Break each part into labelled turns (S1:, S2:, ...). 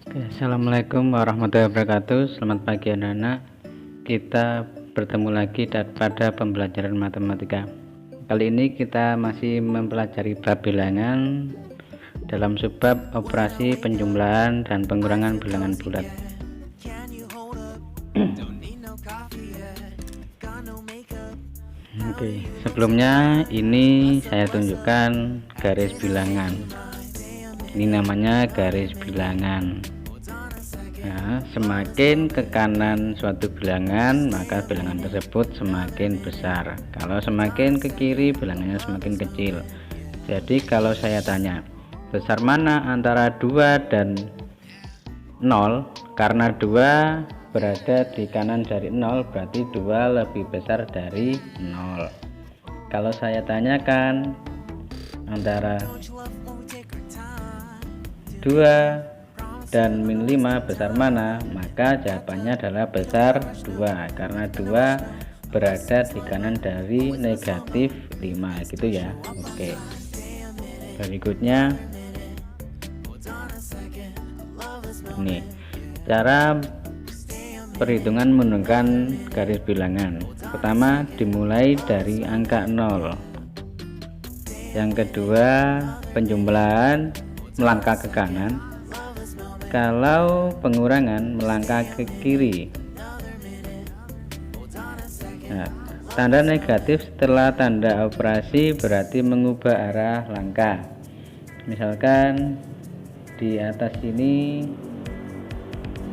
S1: Assalamualaikum warahmatullahi wabarakatuh. Selamat pagi anak-anak. Kita bertemu lagi pada pembelajaran matematika. Kali ini kita masih mempelajari bab bilangan dalam subbab operasi penjumlahan dan pengurangan bilangan bulat. Oke, sebelumnya ini saya tunjukkan garis bilangan. Ini namanya garis bilangan. Nah, semakin ke kanan suatu bilangan, maka bilangan tersebut semakin besar. Kalau semakin ke kiri, bilangannya semakin kecil. Jadi kalau saya tanya, besar mana antara 2 dan 0? Karena 2 berada di kanan dari 0, berarti 2 lebih besar dari 0. Kalau saya tanyakan antara 2 dan min 5 besar mana, maka jawabannya adalah besar 2, karena 2 berada di kanan dari negatif 5 gitu ya. Oke, berikutnya ini cara perhitungan menggunakan garis bilangan. Pertama, dimulai dari angka 0. Yang kedua, penjumlahan melangkah ke kanan. Kalau pengurangan melangkah ke kiri. Nah, tanda negatif setelah tanda operasi berarti mengubah arah langkah. Misalkan di atas ini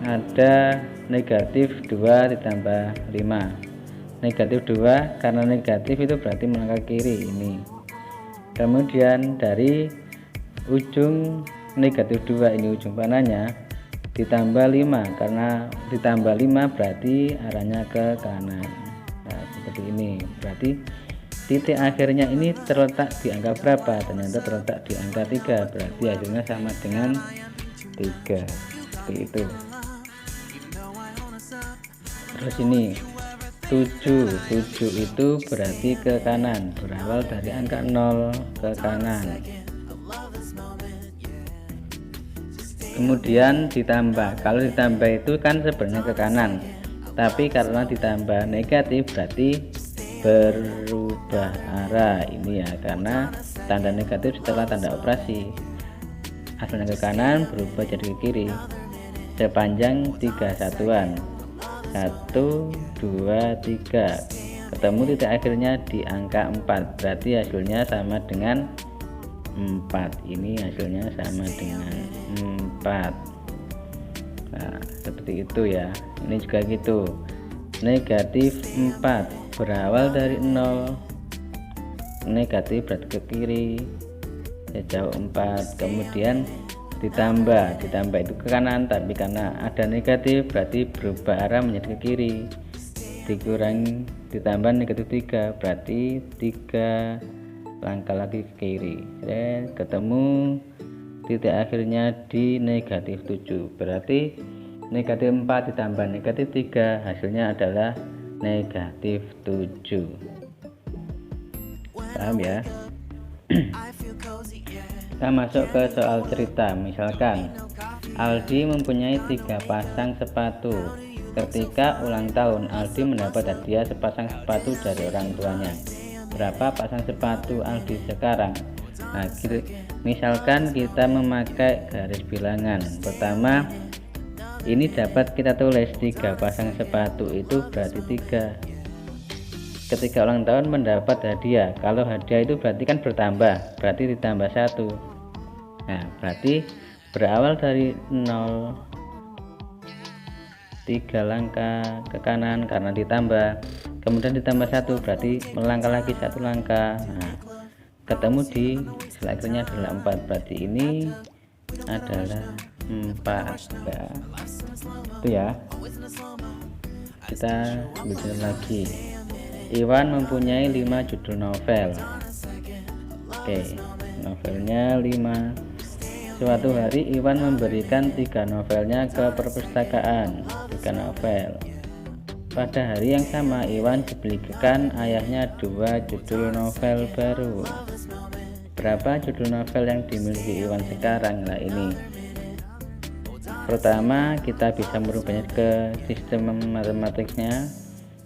S1: ada negatif 2 ditambah 5. Negatif 2 karena negatif itu berarti melangkah kiri ini. Kemudian dari ujung negatif 2 ini ujung panahnya ditambah 5, karena ditambah 5 berarti arahnya ke kanan. Nah, seperti ini. Berarti titik akhirnya ini terletak di angka berapa? Ternyata terletak di angka 3, berarti hasilnya sama dengan 3. Seperti itu. Terus ini 7 itu berarti ke kanan, berawal dari angka 0 ke kanan. Kemudian ditambah, kalau ditambah itu kan sebenarnya ke kanan, tapi karena ditambah negatif berarti berubah arah ini ya, karena tanda negatif setelah tanda operasi asalnya ke kanan berubah jadi ke kiri sepanjang 3 satuan, 1, 2, 3, ketemu titik akhirnya di angka 4, berarti hasilnya sama dengan 4. Ini hasilnya sama dengan 4. Nah, seperti itu ya. Ini juga gitu. Negatif 4 berawal dari 0, negatif berarti ke kiri sejauh 4, kemudian ditambah itu ke kanan, tapi karena ada negatif berarti berubah arah menjadi ke kiri, dikurangi ditambah negatif 3 berarti 3 langkah lagi ke kiri. Ketemu titik akhirnya di negatif 7, berarti negatif 4 ditambah negatif 3 hasilnya adalah negatif 7. Paham ya? Kita masuk ke soal cerita. Misalkan Aldi mempunyai 3 pasang sepatu. Ketika ulang tahun, Aldi mendapat hadiah sepasang sepatu dari orang tuanya. Berapa pasang sepatu Aldi sekarang? Nah, misalkan kita memakai garis bilangan. Pertama, ini dapat kita tulis 3 pasang sepatu itu berarti 3. Ketika ulang tahun mendapat hadiah, kalau hadiah itu berarti kan bertambah, berarti ditambah 1. Nah, berarti berawal dari 0, 3 langkah ke kanan karena ditambah, kemudian ditambah 1 berarti melangkah lagi 1 langkah. Nah, ketemu di akhirnya adalah 4, berarti ini adalah 4 ya. Itu ya. Kita bicara lagi. Iwan mempunyai 5 judul novel. Oke, novelnya 5. Suatu hari Iwan memberikan 3 novelnya ke perpustakaan, 3 novel. Pada hari yang sama Iwan dibelikan ayahnya 2 judul novel baru. Berapa judul novel yang dimiliki Iwan sekarang? Nah, ini Pertama, kita bisa merubahnya ke sistem matematiknya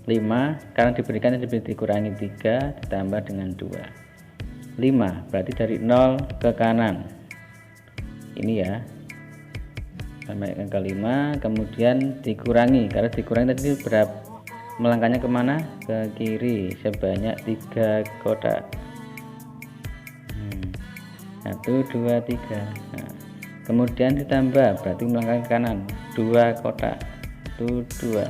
S1: 5, karena diberikan dikurangi 3 ditambah dengan 2. 5 berarti dari 0 ke kanan ini ya, sampai ke 5, kemudian dikurangi, karena dikurangi tadi berapa, melangkahnya kemana? Ke kiri sebanyak 3 kotak. 1 2 3. Nah, kemudian ditambah berarti melangkah ke kanan 2 kotak. 1 2,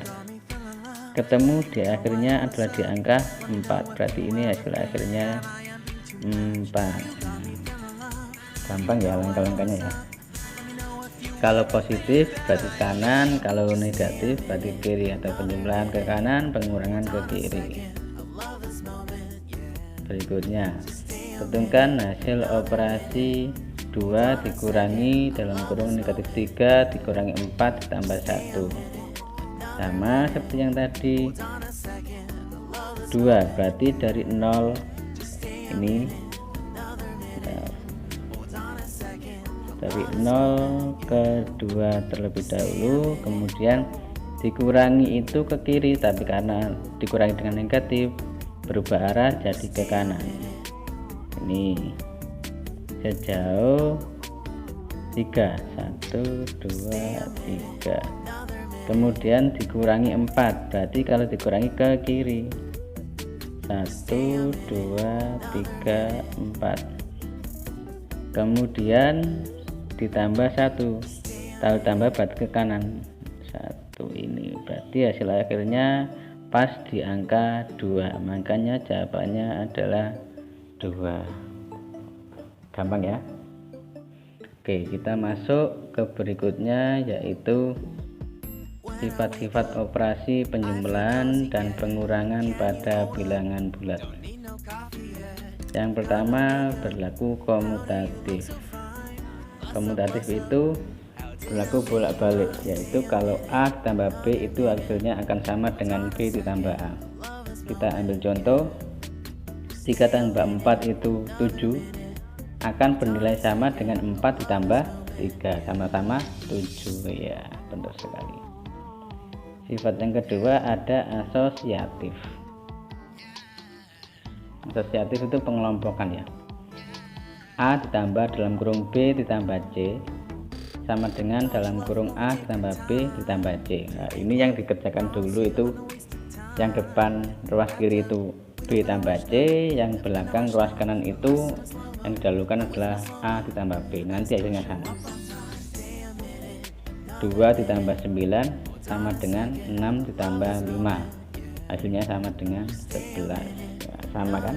S1: ketemu di akhirnya adalah di angka 4, berarti ini hasil akhirnya 4. Gampang ya langkah-langkahnya ya. Kalau positif berarti kanan, kalau negatif berarti kiri, atau penjumlahan ke kanan, pengurangan ke kiri. Berikutnya, hitungkan hasil operasi 2 dikurangi dalam kurung negatif 3 dikurangi 4 ditambah 1. Sama seperti yang tadi. 2 berarti dari 0 ini dari 0 ke 2 terlebih dahulu, kemudian dikurangi itu ke kiri, tapi karena dikurangi dengan negatif berubah arah jadi ke kanan. Ini sejauh 3, 1 2 3, kemudian dikurangi 4, berarti kalau dikurangi ke kiri 1 2 3 4, kemudian ditambah 1, tahu tambah berarti ke kanan 1, ini berarti hasil akhirnya pas di angka 2, makanya jawabannya adalah 2. Gampang ya. Oke, kita masuk ke berikutnya, yaitu sifat-sifat operasi penjumlahan dan pengurangan pada bilangan bulat. Yang pertama berlaku komutatif. Komutatif itu berlaku bolak-balik, yaitu kalau A ditambah B itu hasilnya akan sama dengan B ditambah A. Kita ambil contoh, 3 tambah 4 itu 7, akan bernilai sama dengan 4 ditambah 3, sama-sama 7 ya, benar sekali. Sifat yang kedua ada asosiatif. Asosiatif itu pengelompokan ya. A ditambah dalam kurung B ditambah C sama dengan dalam kurung A ditambah B ditambah C. Nah, ini yang dikerjakan dulu itu, yang depan ruas kiri itu B tambah C, yang belakang ruas kanan itu yang didahulukan adalah A ditambah B. Nanti hasilnya sama. 2 ditambah 9 sama dengan 6 ditambah 5, hasilnya sama dengan 11 ya, sama kan.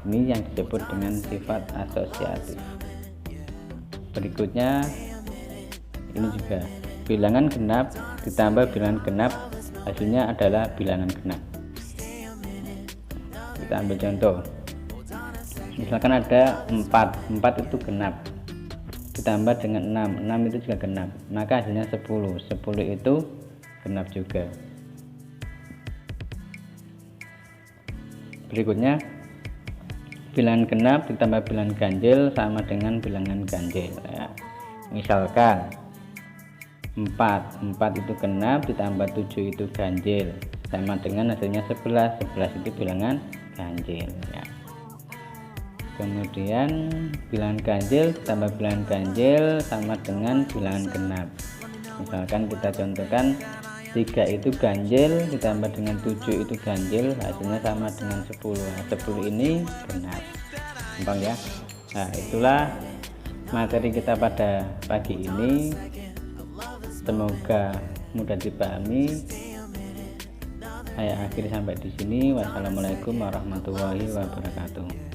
S1: Ini yang disebut dengan sifat asosiatif. Berikutnya ini juga bilangan genap ditambah bilangan genap, hasilnya adalah bilangan genap. Kita ambil contoh, misalkan ada 4 itu genap ditambah dengan 6 itu juga genap, maka hasilnya 10 itu genap juga. Berikutnya bilangan genap ditambah bilangan ganjil sama dengan bilangan ganjil ya. Misalkan 4 itu genap ditambah 7 itu ganjil, sama dengan hasilnya 11 itu bilangan ganjil ya. Kemudian bilangan ganjil ditambah bilangan ganjil sama dengan bilangan genap. Misalkan kita contohkan 3 itu ganjil ditambah dengan 7 itu ganjil, hasilnya sama dengan 10. Nah, 10 ini genap. Gampang ya. Nah, itulah materi kita pada pagi ini. Semoga mudah dipahami. Saya akhiri sampai di sini. Wassalamualaikum warahmatullahi wabarakatuh.